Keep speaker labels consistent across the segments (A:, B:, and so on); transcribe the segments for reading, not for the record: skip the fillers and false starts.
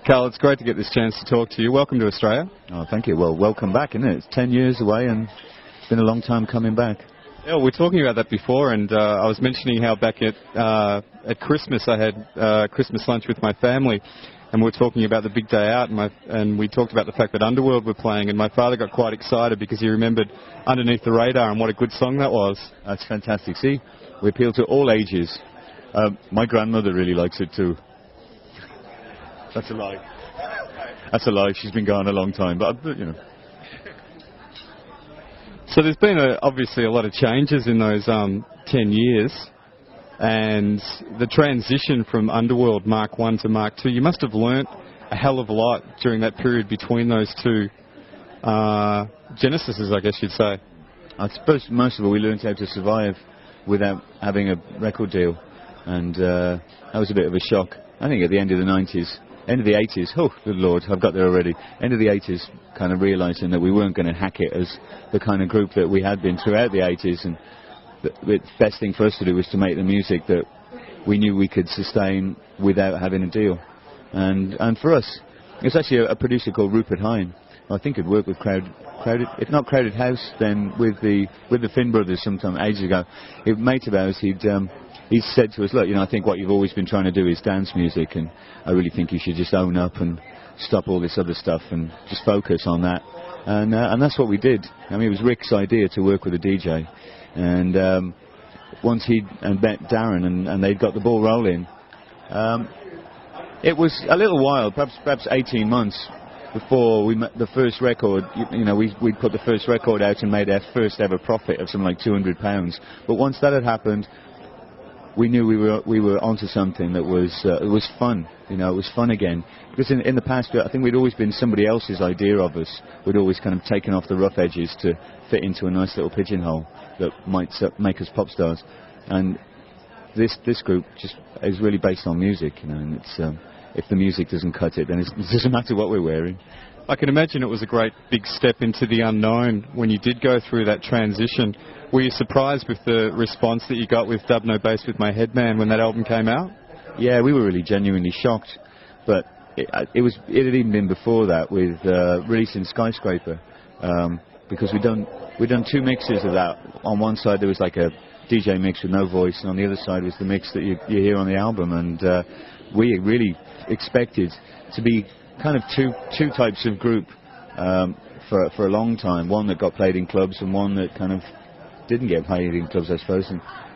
A: Karl, it's great to get this chance to talk to you. Welcome to Australia.
B: Oh, thank you. Well, welcome back, isn't it? It's 10 years away and it's been a long time coming back.
A: Yeah, we were talking about that before, and I was mentioning how back at Christmas I had Christmas lunch with my family, and we were talking about the big day out, and we talked about the fact that Underworld were playing, and my father got quite excited because he remembered Underneath the Radar and what a good song that was.
B: That's fantastic. See, we appeal to all ages. My grandmother really likes it too. That's a lie. That's a lie. She's been gone a long time, but you know.
A: So there's been obviously a lot of changes in those 10 years, and the transition from Underworld Mark 1 to Mark 2, you must have learnt a hell of a lot during that period between those two genesises, I guess you'd say.
B: I suppose most of all we learned how to survive without having a record deal, and that was a bit of a shock. I think at the end of the 90s, end of the 80s, oh good lord, I've got there already, end of the 80s, kind of realising that we weren't going to hack it as the kind of group that we had been throughout the 80s, and the best thing for us to do was to make the music that we knew we could sustain without having a deal. And for us, it's actually a producer called Rupert Hine. I think he'd worked with Crowded, if not Crowded House, then with the Finn brothers sometime ages ago. A mate of ours, he said to us, look, you know, I think what you've always been trying to do is dance music, and I really think you should just own up and stop all this other stuff and just focus on that. And that's what we did. I mean, it was Rick's idea to work with a DJ. And once he met Darren and they'd got the ball rolling, it was a little while, perhaps 18 months before we met the first record. You know, we'd put the first record out and made our first ever profit of something like £200. But once that had happened, we knew we were onto something that was it was fun. You know, it was fun again. Because in the past, I think we'd always been somebody else's idea of us. We'd always kind of taken off the rough edges to fit into a nice little pigeonhole that might make us pop stars. And this group just is really based on music. You know, and it's if the music doesn't cut it, then it doesn't matter what we're wearing.
A: I can imagine it was a great big step into the unknown when you did go through that transition. Were you surprised with the response that you got with Dub No Bass with My Headman when that album came out?
B: Yeah, we were really genuinely shocked. But it had even been before that with releasing Skyscraper, because we'd done two mixes of that. On one side there was like a DJ mix with no voice, and on the other side was the mix that you hear on the album. And we really expected to be kind of two types of group for a long time. One that got played in clubs and one that kind of didn't get played in clubs, I suppose.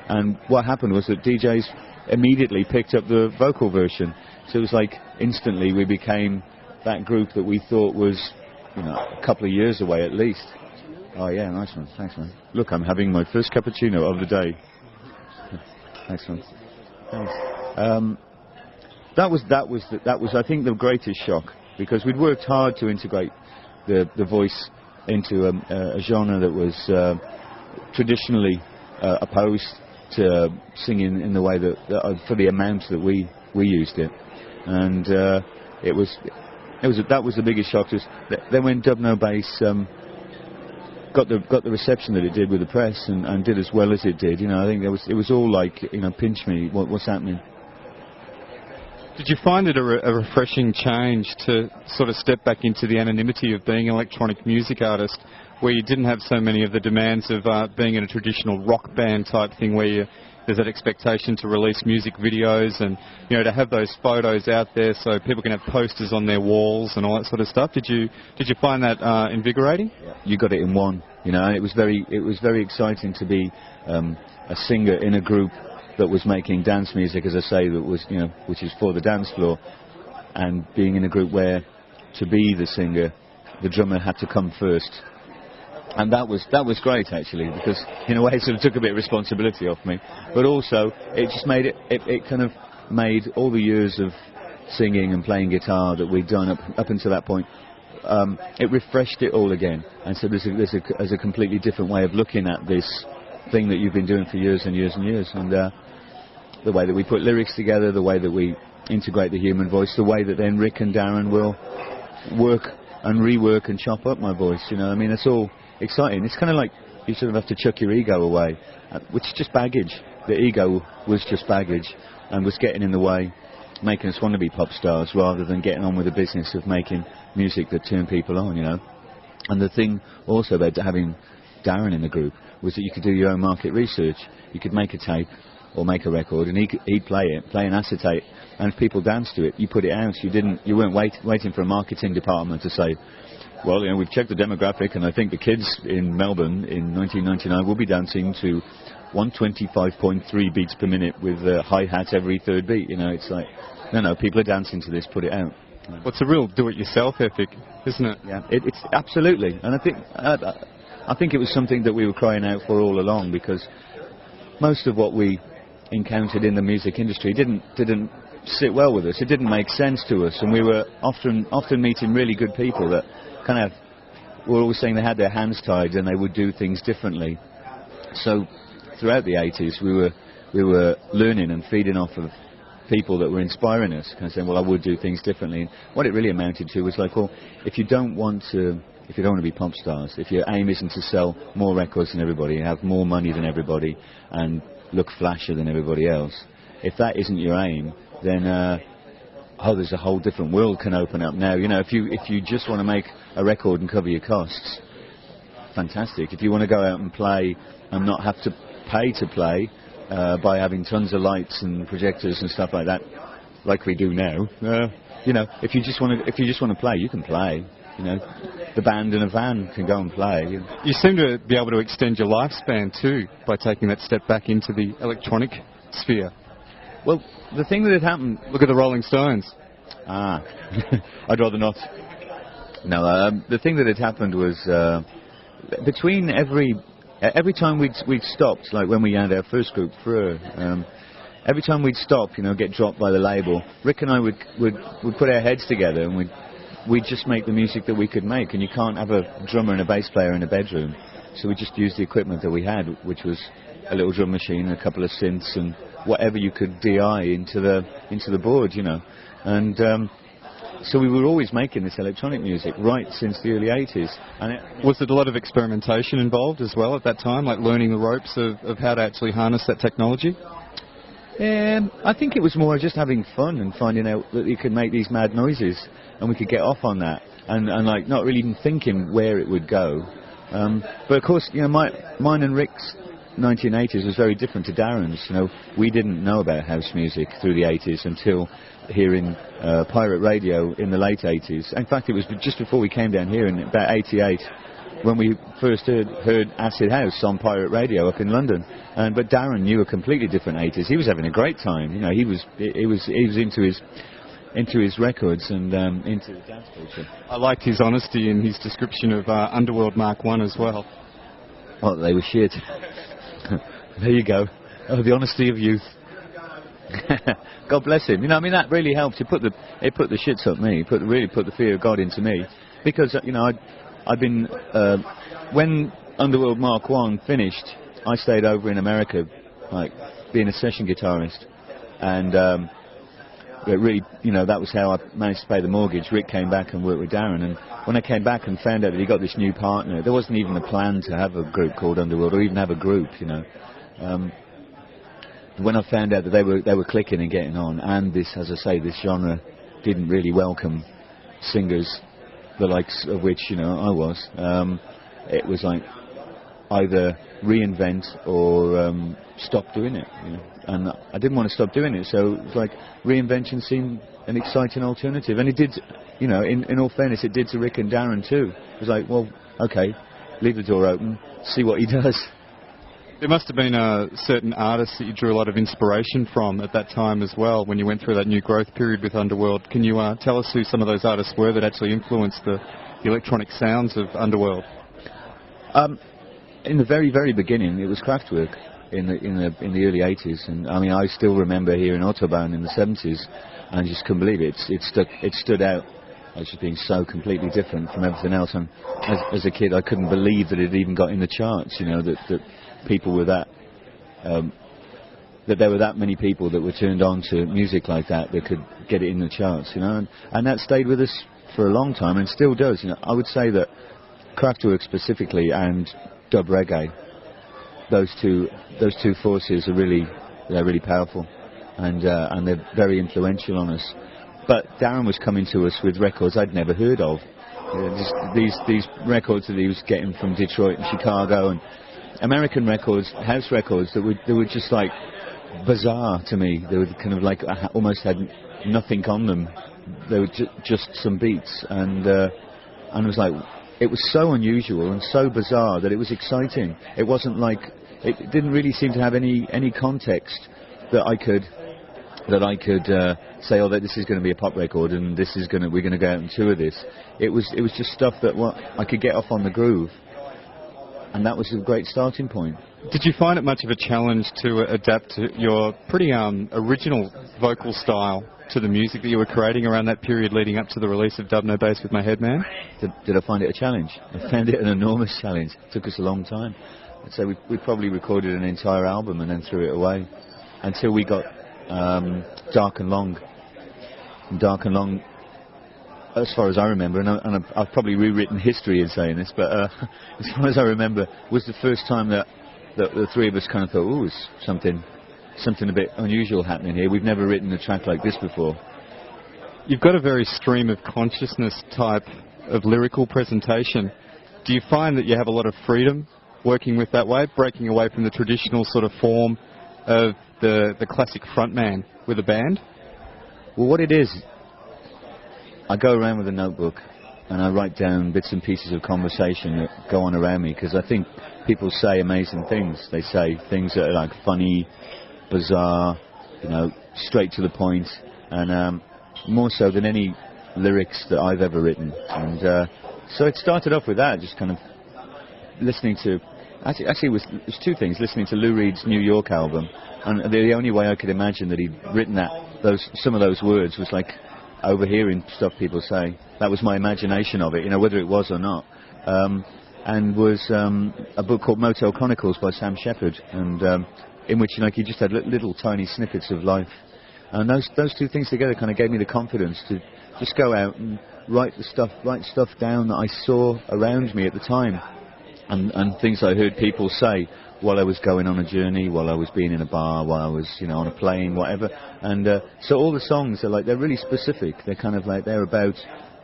B: And what happened was that DJs immediately picked up the vocal version. So it was like instantly we became that group that we thought was, you know, a couple of years away at least. Oh yeah, nice one. Thanks, man. Look, I'm having my first cappuccino of the day. Thanks, man. Thanks. That was I think the greatest shock, because we'd worked hard to integrate the voice into a genre that was traditionally opposed to singing in the way that for the amount that we used it, and that was the biggest shock to us. Then when Dub No Bass got the reception that it did with the press and did as well as it did, you know, I think it was all like, you know, pinch me, what's happening.
A: Did you find it a refreshing change to sort of step back into the anonymity of being an electronic music artist, where you didn't have so many of the demands of being in a traditional rock band type thing, where there's that expectation to release music videos and, you know, to have those photos out there so people can have posters on their walls and all that sort of stuff? Did you find that invigorating? Yeah. You got it in one, you know. And it was very exciting to be a singer in a group that was making dance music, as I say, that was, you know, which is for the dance floor, and being in a group where to be the singer, the drummer had to come first. And that was great, actually, because in a way it sort of took a bit of responsibility off me, but also it just made it kind of made all the years of singing and playing guitar that we'd done up until that point, it refreshed it all again. And so there's a completely different way of looking at this thing that you've been doing for years and years and years. And the way that we put lyrics together, the way that we integrate the human voice, the way that then Rick and Darren will work and rework and chop up my voice, you know. I mean, it's all exciting. It's kind of like you sort of have to chuck your ego away, which is just baggage. The ego was just baggage and was getting in the way.
B: making us want to be pop stars rather than getting on with the business of making music that turned people on, you know. And the thing also about having Darren in the group was that you could do your own market research. You could make a tape or make a record, and he'd play an acetate, and if people danced to it, you put it out. You weren't waiting for a marketing department to say, well, you know, we've checked the demographic, and I think the kids in Melbourne in 1999 will be dancing to 125.3 beats per minute with hi-hat every third beat. You know, it's like, no, people are dancing to this, put it out.
A: Well, it's a real do-it-yourself ethic, isn't it?
B: Yeah, it's absolutely, and I think it was something that we were crying out for all along, because most of what we encountered in the music industry didn't sit well with us. It didn't make sense to us, and we were often meeting really good people that kind of were always saying they had their hands tied and they would do things differently. So throughout the 80s, we were learning and feeding off of people that were inspiring us, kind of saying, well, I would do things differently. And what it really amounted to was like, well, if you don't want to be pop stars, if your aim isn't to sell more records than everybody, have more money than everybody, and look flashier than everybody else, if that isn't your aim, then there's a whole different world can open up now. You know, if you just want to make a record and cover your costs, fantastic. If you want to go out and play and not have to pay to play by having tons of lights and projectors and stuff like that, like we do now, you know, if you just want to play, you can play. You know, the band in a van can go and play.
A: You seem to be able to extend your lifespan too by taking that step back into the electronic sphere.
B: Well, the thing that had happened...
A: Look at the Rolling Stones.
B: I'd rather not. No, the thing that had happened was between every time we'd stopped, like when we had our first group through, every time we'd stop, you know, get dropped by the label, Rick and I would put our heads together and we'd just make the music that we could make, and you can't have a drummer and a bass player in a bedroom, so we just used the equipment that we had, which was a little drum machine, a couple of synths, and whatever you could DI into the board, you know. And so we were always making this electronic music right since the early 80s. And
A: was there a lot of experimentation involved as well at that time, like learning the ropes of how to actually harness that technology?
B: I think it was more just having fun and finding out that you could make these mad noises, and we could get off on that, and like not really even thinking where it would go. But of course, you know, mine and Rick's 1980s was very different to Darren's. You know, we didn't know about house music through the 80s until hearing pirate radio in the late 80s. In fact, it was just before we came down here in about 88 when we first heard acid house on pirate radio up in London. But Darren knew a completely different 80s. He was having a great time. You know, he was into his records and into the dance culture.
A: I liked his honesty in his description of Underworld Mark I as well.
B: Oh, they were shit. There you go. Oh, the honesty of youth. God bless him. You know, I mean, that really helped. It put the shits up me. Really put the fear of God into me, because you know, I'd been when Underworld Mark I finished, I stayed over in America, like being a session guitarist, and it really, you know, that was how I managed to pay the mortgage. Rick came back and worked with Darren, and when I came back and found out that he got this new partner, there wasn't even a plan to have a group called Underworld or even have a group, you know. When I found out that they were clicking and getting on, and this, as I say, this genre didn't really welcome singers, the likes of which, you know, I was, it was like either reinvent or stop doing it, you know. And I didn't want to stop doing it, so it was like reinvention seemed an exciting alternative, and it did, you know, in all fairness, it did to Rick and Darren too. It was like, well, okay, leave the door open, see what he does.
A: There must have been certain artists that you drew a lot of inspiration from at that time as well, when you went through that new growth period with Underworld. Can you tell us who some of those artists were that actually influenced the electronic sounds of Underworld?
B: In the very, very beginning, it was Kraftwerk in the early 80s, and I mean, I still remember hearing Autobahn in the 70s, and I just couldn't believe it. It stood out as just being so completely different from everything else. And as a kid, I couldn't believe that it even got in the charts. You know, that people were that there were that many people that were turned on to music like that could get it in the charts. You know, and that stayed with us for a long time and still does. You know, I would say that Kraftwerk specifically and dub reggae, those two forces are really powerful. and they're very influential on us. But Darren was coming to us with records I'd never heard of. These records that he was getting from Detroit and Chicago, and American records, house records that were just like bizarre to me. They were kind of like almost had nothing on them. They were just some beats, and it was like, it was so unusual and so bizarre that it was exciting. It wasn't like, it didn't really seem to have any context that I could say, oh, that this is going to be a pop record and we're going to go out and tour this. It was just stuff that I could get off on the groove, and that was a great starting point.
A: Did you find it much of a challenge to adapt to your pretty original vocal style to the music that you were creating around that period leading up to the release of Dub No Bass with My Head Man?
B: Did I find it a challenge? I found it an enormous challenge. It took us a long time. I'd say we probably recorded an entire album and then threw it away until we got Dark and Long. And Dark and Long, as far as I remember, and I've probably rewritten history in saying this, but as far as I remember, was the first time that the three of us kind of thought, oh, it's something a bit unusual happening here. We've never written a track like this before.
A: You've got a very stream of consciousness type of lyrical presentation. Do you find that you have a lot of freedom working with that way, breaking away from the traditional sort of form of the classic frontman with a band?
B: Well, what it is, I go around with a notebook and I write down bits and pieces of conversation that go on around me, because I think people say amazing things. They say things that are like funny, bizarre, straight to the point, and more so than any lyrics that I've ever written. And so it started off with that, just kind of listening to, actually it was two things: listening to Lou Reed's New York album, and the only way I could imagine that he'd written some of those words was like overhearing stuff people say. That was my imagination of it, whether it was or not. And was a book called Motel Chronicles by Sam Shepard, and in which he just had little tiny snippets of life. And those two things together kind of gave me the confidence to just go out and write stuff down that I saw around me at the time, and things I heard people say while I was going on a journey, while I was being in a bar, while I was on a plane, whatever. And so all the songs are they're really specific. They're kind of they're about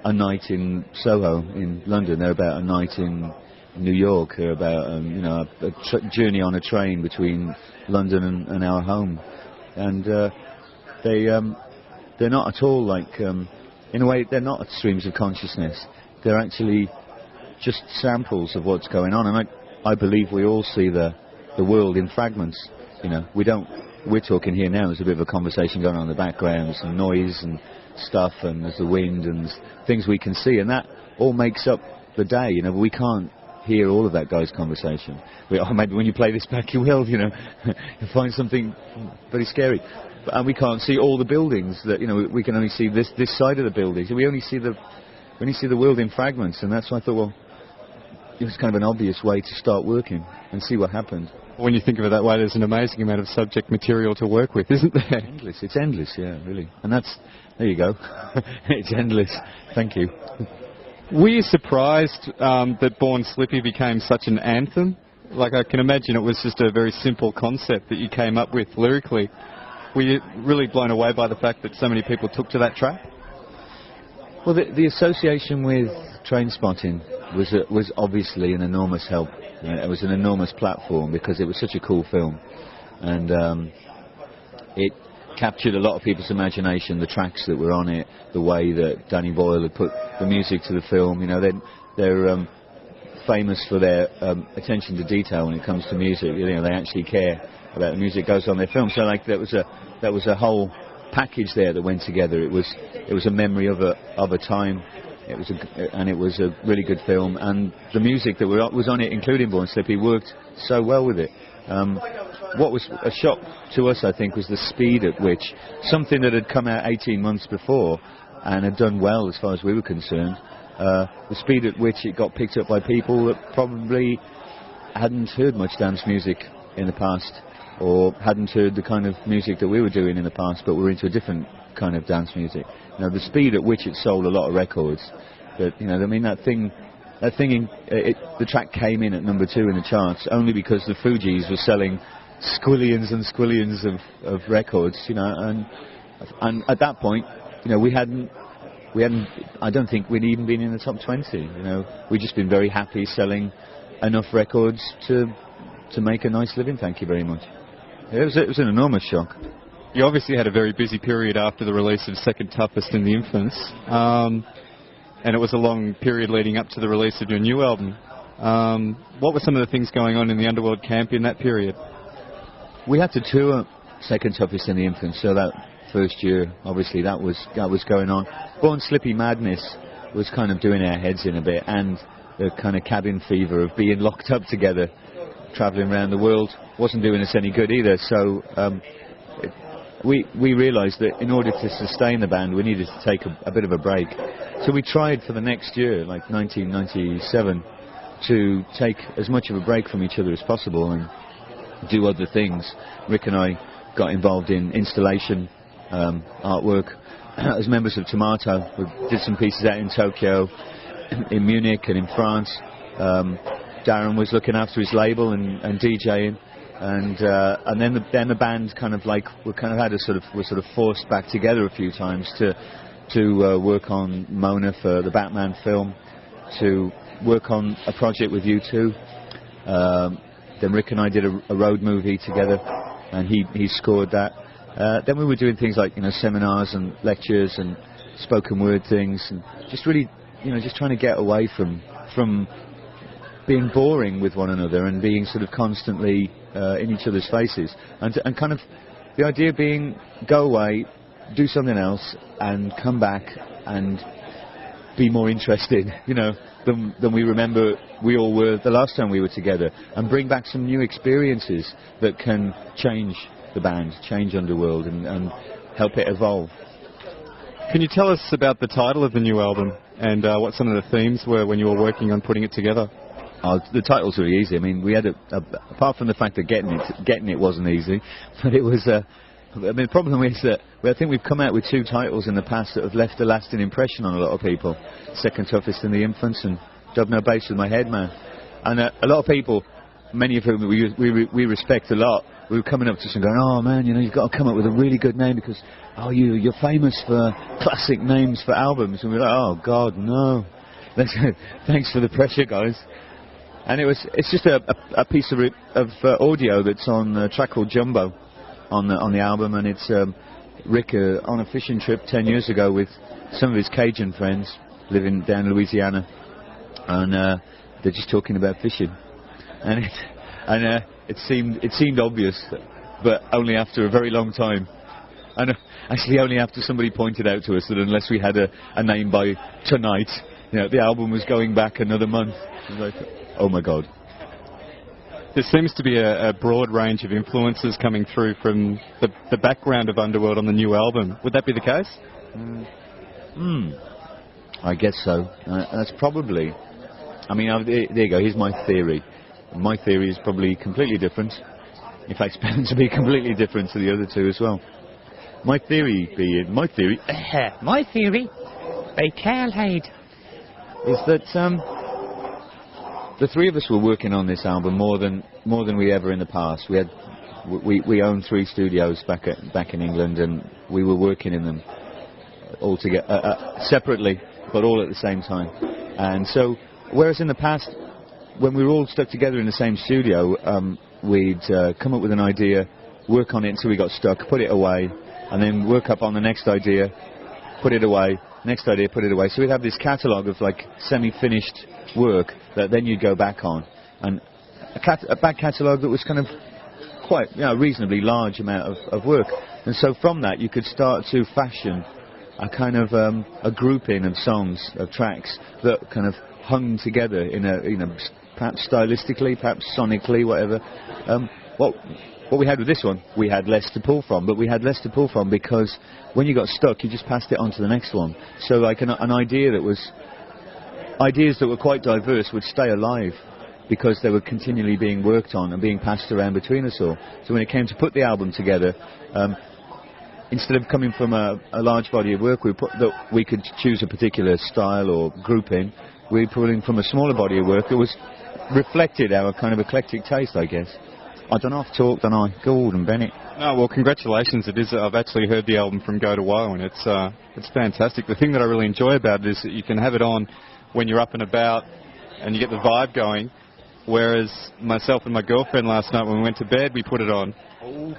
B: a night in Soho in London. They're about a night in New York. They're about a journey on a train between London and our home. And they're not at all in a way, they're not streams of consciousness. They're actually just samples of what's going on. And I believe we all see the world in fragments. We're talking here now, there's a bit of a conversation going on in the background, there's some noise and stuff, and there's the wind and things we can see, and that all makes up the day. We can't hear all of that guy's conversation. Maybe when you play this back you will, you'll find something very scary. And we can't see all the buildings that, we can only see this side of the buildings. We only see the world in fragments, and that's why I thought, well, it was kind of an obvious way to start working and see what happened.
A: When you think of it that way, there's an amazing amount of subject material to work with, isn't there?
B: It's endless, yeah, really. And there you go. It's endless. Thank you.
A: Were you surprised that Born Slippy became such an anthem? I can imagine it was just a very simple concept that you came up with lyrically. Were you really blown away by the fact that so many people took to that track?
B: Well, the association with Trainspotting was obviously an enormous help. It was an enormous platform because it was such a cool film, and it captured a lot of people's imagination. The tracks that were on it, the way that Danny Boyle had put the music to the film. They're famous for their attention to detail when it comes to music. They actually care about the music that goes on their film. So that was a whole package there that went together. It was a memory of a time. It was a really good film, and the music that was on it, including Born Slippy, worked so well with it. What was a shock to us, I think, was the speed at which something that had come out 18 months before and had done well as far as we were concerned, the speed at which it got picked up by people that probably hadn't heard much dance music in the past, or hadn't heard the kind of music that we were doing in the past, but were into a different kind of dance music. The speed at which it sold a lot of records, that the track came in at number 2 in the charts only because the Fugees were selling squillions and squillions of records, you know, and at that point, you know, we hadn't. I don't think we'd even been in the top 20. You know, we'd just been very happy selling enough records to make a nice living. Thank you very much. It was an enormous shock.
A: You obviously had a very busy period after the release of Second Toughest and The Infants, and it was a long period leading up to the release of your new album. What were some of the things going on in the Underworld camp in that period?
B: We had to tour Second Toughest and The Infants, so that first year, obviously, that was going on. Born Slippy Madness was kind of doing our heads in a bit, and the kind of cabin fever of being locked up together, travelling around the world, wasn't doing us any good either. So we realised that in order to sustain the band, we needed to take a bit of a break. So we tried for the next year, like 1997, to take as much of a break from each other as possible and do other things. Rick and I got involved in installation, artwork. As members of Tomato, we did some pieces out in Tokyo, in Munich and in France. Darren was looking after his label and DJing, and then the band kind of like we're sort of forced back together a few times to work on Mona for the Batman film, to work on a project with U2. Then Rick and I did a road movie together, and he scored that. Then we were doing things like, you know, seminars and lectures and spoken word things, and just really, you know, just trying to get away from being boring with one another and being sort of constantly in each other's faces, and kind of the idea being go away, do something else, and come back and be more interested, you know, than we remember we all were the last time we were together, and bring back some new experiences that can change the band, change Underworld, and help it evolve.
A: Can you tell us about the title of the new album and what some of the themes were when you were working on putting it together?
B: The title's really easy. I mean, we had apart from the fact that getting it wasn't easy, but it was. I mean, the problem is that I think we've come out with two titles in the past that have left a lasting impression on a lot of people: Second Toughest and The Infants, and Dub No Bass with My Head Man. And a lot of people, many of whom we respect a lot, we were coming up to us and going, "Oh man, you know, you've got to come up with a really good name because you're famous for classic names for albums." And we're like, "Oh God, no! Thanks for the pressure, guys." And it's just a piece of audio that's on a track called Jumbo on the album, and it's Rick on a fishing trip 10 years ago with some of his Cajun friends living down in Louisiana, and they're just talking about fishing, and it seemed obvious, but only after a very long time, and actually only after somebody pointed out to us that unless we had a name by tonight, you know, the album was going back another month. It was like, oh my God.
A: There seems to be a broad range of influences coming through from the background of Underworld on the new album. Would that be the case?
B: I guess so. That's probably... I mean, there you go. Here's my theory. My theory is probably completely different. In fact, it's bound to be completely different to the other two as well. My theory by Karl Hyde is that... the three of us were working on this album more than we ever in the past. We owned 3 studios back in England, and we were working in them all together, separately, but all at the same time. And so, whereas in the past, when we were all stuck together in the same studio, we'd come up with an idea, work on it until we got stuck, put it away, and then work up on the next idea, put it away, next idea, put it away. So we'd have this catalogue of like semi-finished work that then you'd go back on, and a back catalogue that was kind of quite, you know, reasonably large amount of work. And so from that you could start to fashion a kind of a grouping of songs, of tracks that kind of hung together in a, you know, perhaps stylistically, perhaps sonically, whatever. What we had with this one, we had less to pull from, but we had less to pull from because when you got stuck, you just passed it on to the next one. So like an idea that was... Ideas that were quite diverse would stay alive because they were continually being worked on and being passed around between us all. So when it came to put the album together, instead of coming from a large body of work, we could choose a particular style or grouping. We put in from a smaller body of work that was reflected our kind of eclectic taste, I guess. I don't know if I've talked, don't I? Gordon Bennett.
A: No, well, congratulations. It is. I've actually heard the album From Go to Woe, and it's fantastic. The thing that I really enjoy about it is that you can have it on when you're up and about, and you get the vibe going. Whereas myself and my girlfriend last night, when we went to bed, we put it on,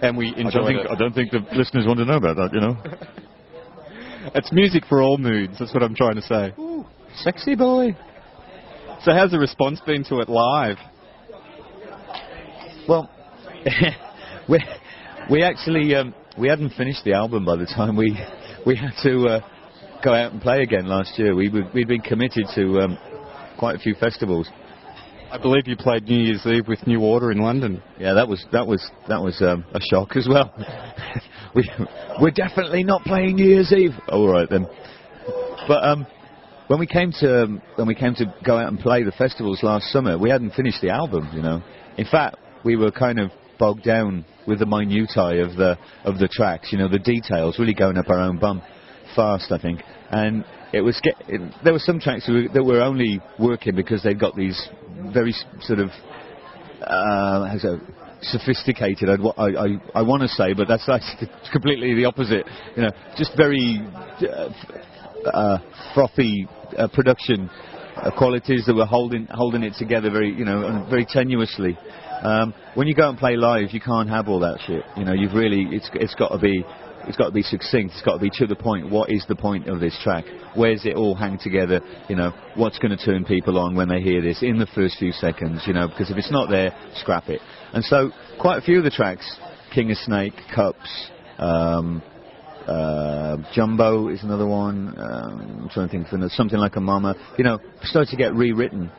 A: and we enjoyed it.
B: I don't think the listeners want to know about that, you know.
A: It's music for all moods. That's what I'm trying to say.
B: Ooh, sexy boy.
A: So how's the response been to it live?
B: Well, we actually we hadn't finished the album by the time we had to go out and play again last year. We'd been committed to quite a few festivals.
A: I believe you played New Year's Eve with New Order in London.
B: Yeah, that was a shock as well. We're definitely not playing New Year's Eve. All right then. But when we came to go out and play the festivals last summer, we hadn't finished the album. You know, in fact, we were kind of bogged down with the minutiae of the tracks. You know, the details really going up our own bum fast, I think. And there were some tracks that were only working because they've got these very sort of sophisticated. I want to say, but that's completely the opposite. You know, just very frothy production qualities that were holding it together very, you know, and very tenuously. When you go and play live, you can't have all that shit. You know, it's got to be succinct. It's got to be to the point. What is the point of this track? Where's it all hang together? You know, what's going to turn people on when they hear this in the first few seconds? You know, because if it's not there, scrap it. And so, quite a few of the tracks, King of Snake, Cups, Jumbo is another one. I'm trying to think of something like a Mama. You know, started to get rewritten.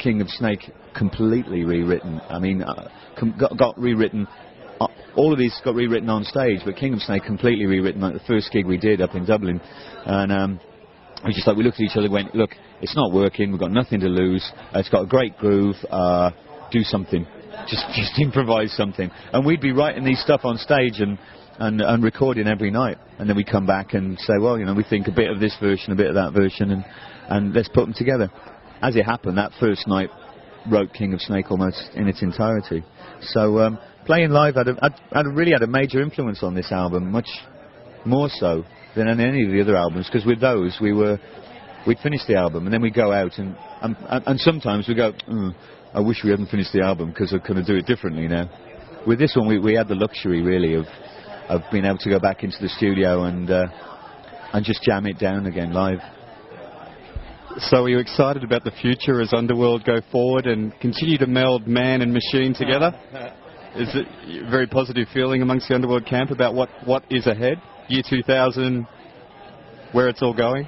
B: King of Snake completely rewritten. I mean, got rewritten. All of these got rewritten on stage, but King of Snake completely rewritten, like the first gig we did up in Dublin. And we just we looked at each other and went, look, it's not working, we've got nothing to lose, it's got a great groove, do something. Just improvise something. And we'd be writing these stuff on stage and recording every night. And then we'd come back and say, well, you know, we think a bit of this version, a bit of that version, and let's put them together. As it happened, that first night wrote King of Snake almost in its entirety. So playing live really had a major influence on this album, much more so than on any of the other albums, because with those we'd finish the album and then we'd go out and sometimes we go, I wish we hadn't finished the album because I couldn't do it differently now. With this one we had the luxury really of being able to go back into the studio and just jam it down again live.
A: So are you excited about the future as Underworld go forward and continue to meld man and machine together? Is it a very positive feeling amongst the Underworld camp about what is ahead? Year 2000, where it's all going?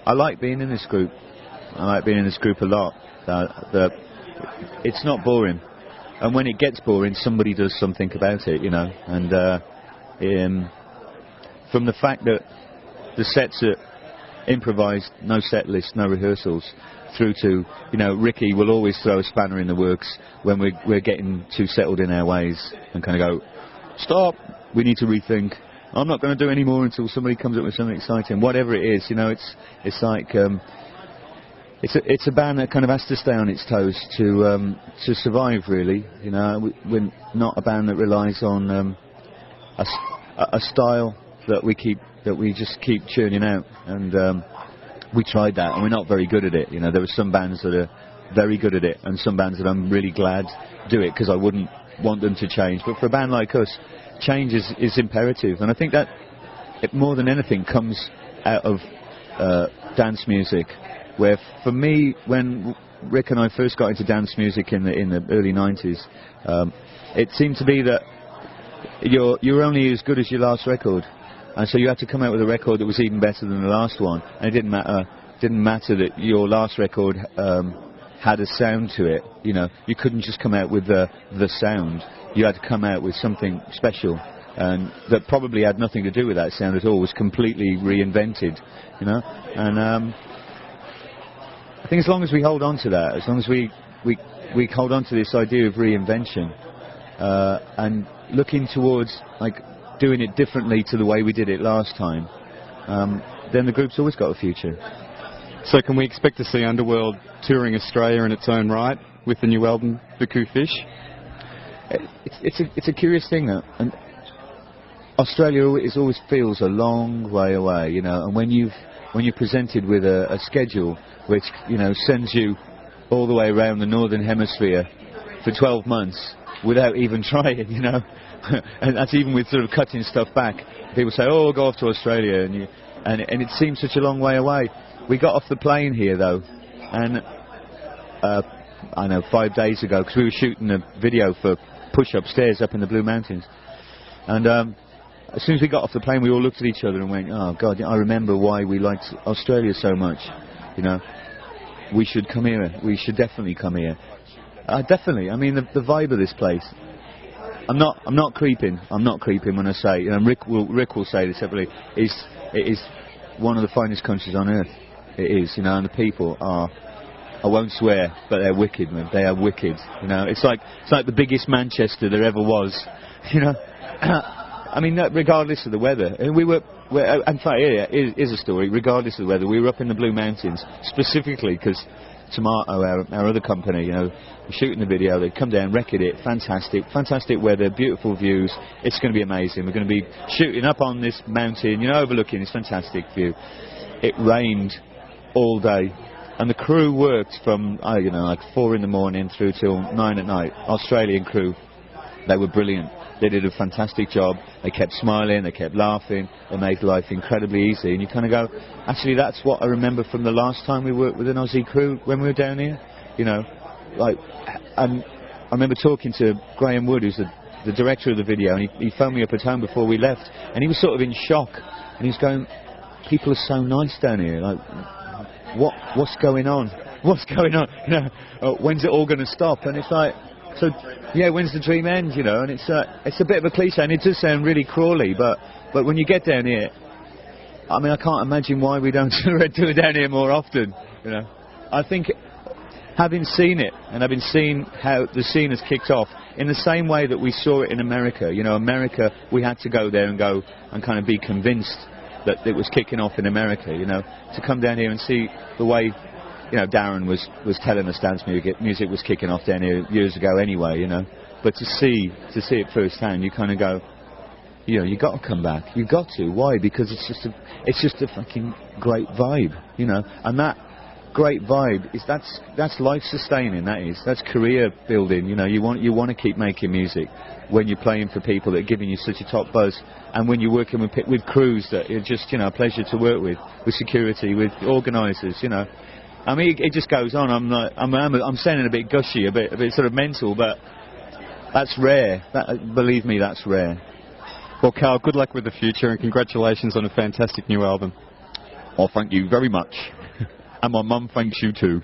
B: I like being in this group. I like being in this group a lot. It's not boring. And when it gets boring, somebody does something about it, you know. And from the fact that the sets are improvised, no set list, no rehearsals, through to, you know, Ricky will always throw a spanner in the works when we're getting too settled in our ways and kind of go, stop, we need to rethink. I'm not going to do any more until somebody comes up with something exciting. Whatever it is, you know, it's like it's a band that kind of has to stay on its toes to survive, really. You know, we're not a band that relies on a style that we just keep churning out, and we tried that, and we're not very good at it. You know, there are some bands that are very good at it, and some bands that I'm really glad do it because I wouldn't want them to change. But for a band like us, change is imperative, and I think that it more than anything comes out of dance music. Where for me, when Rick and I first got into dance music in the early 90s, it seemed to be that you're only as good as your last record. And so you had to come out with a record that was even better than the last one. And it didn't matter that your last record had a sound to it. You know, you couldn't just come out with the sound. You had to come out with something special, and that probably had nothing to do with that sound at all. It was completely reinvented, you know. And I think as long as we hold on to that, as long as we hold on to this idea of reinvention and looking towards doing it differently to the way we did it last time, then the group's always got a future.
A: So can we expect to see Underworld touring Australia in its own right with the new album, The Coup Fish?
B: it's a curious thing, and Australia always feels a long way away, you know. And when you're presented with a schedule which, you know, sends you all the way around the northern hemisphere for 12 months without even trying, you know, and that's even with sort of cutting stuff back. People say, "Oh, go off to Australia," and it seems such a long way away. We got off the plane here though, and I know 5 days ago, because we were shooting a video for Push Upstairs up in the Blue Mountains, and as soon as we got off the plane, we all looked at each other and went, "Oh God, I remember why we liked Australia so much. You know, we should come here. We should definitely come here." Definitely. I mean, the vibe of this place. I'm not creeping. I'm not creeping when I say, you know, Rick will say this separately. It is one of the finest countries on earth. It is, you know, and the people are. I won't swear, but they're wicked, man. They are wicked. You know, it's like the biggest Manchester there ever was. You know. I mean, regardless of the weather, and in fact, here's a story. Regardless of the weather, we were up in the Blue Mountains specifically because Tomato, our other company, you know, we're shooting the video. They come down, record it, fantastic weather, beautiful views. It's going to be amazing. We're going to be shooting up on this mountain, you know, overlooking this fantastic view. It rained all day, and the crew worked from you know, like 4 in the morning through till 9 at night. Australian crew, they were brilliant. They did a fantastic job. They kept smiling, they kept laughing, they made life incredibly easy. And you kind of go, actually, that's what I remember from the last time we worked with an Aussie crew when we were down here. You know, like, and I remember talking to Graham Wood, who's the director of the video, and he phoned me up at home before we left, and he was sort of in shock. And he was going, "People are so nice down here. Like, what's going on? What's going on? You know, when's it all going to stop?" And it's like, so, yeah, when's the dream end, you know? And it's a bit of a cliche, and it does sound really crawly, but when you get down here, I mean, I can't imagine why we don't do it down here more often, you know? I think, having seen it, and having seen how the scene has kicked off, in the same way that we saw it in America, you know, America, we had to go there and kind of be convinced that it was kicking off in America, you know? To come down here and see the way, you know, Darren was telling us dance music was kicking off down here years ago anyway, you know. But to see it firsthand, you kind of go, you know, you got to come back. You got to. Why? Because it's just a fucking great vibe, you know. And that great vibe that's life sustaining. That's career building. You know, you want to keep making music when you're playing for people that are giving you such a top buzz, and when you're working with crews that are just, you know, a pleasure to work with security, with organisers, you know. I mean, it just goes on. I'm sounding a bit gushy, a bit sort of mental, but that's rare. Believe me, that's rare.
A: Well, Karl, good luck with the future, and congratulations on a fantastic new album.
B: Oh, thank you very much. And my mum thanks you too.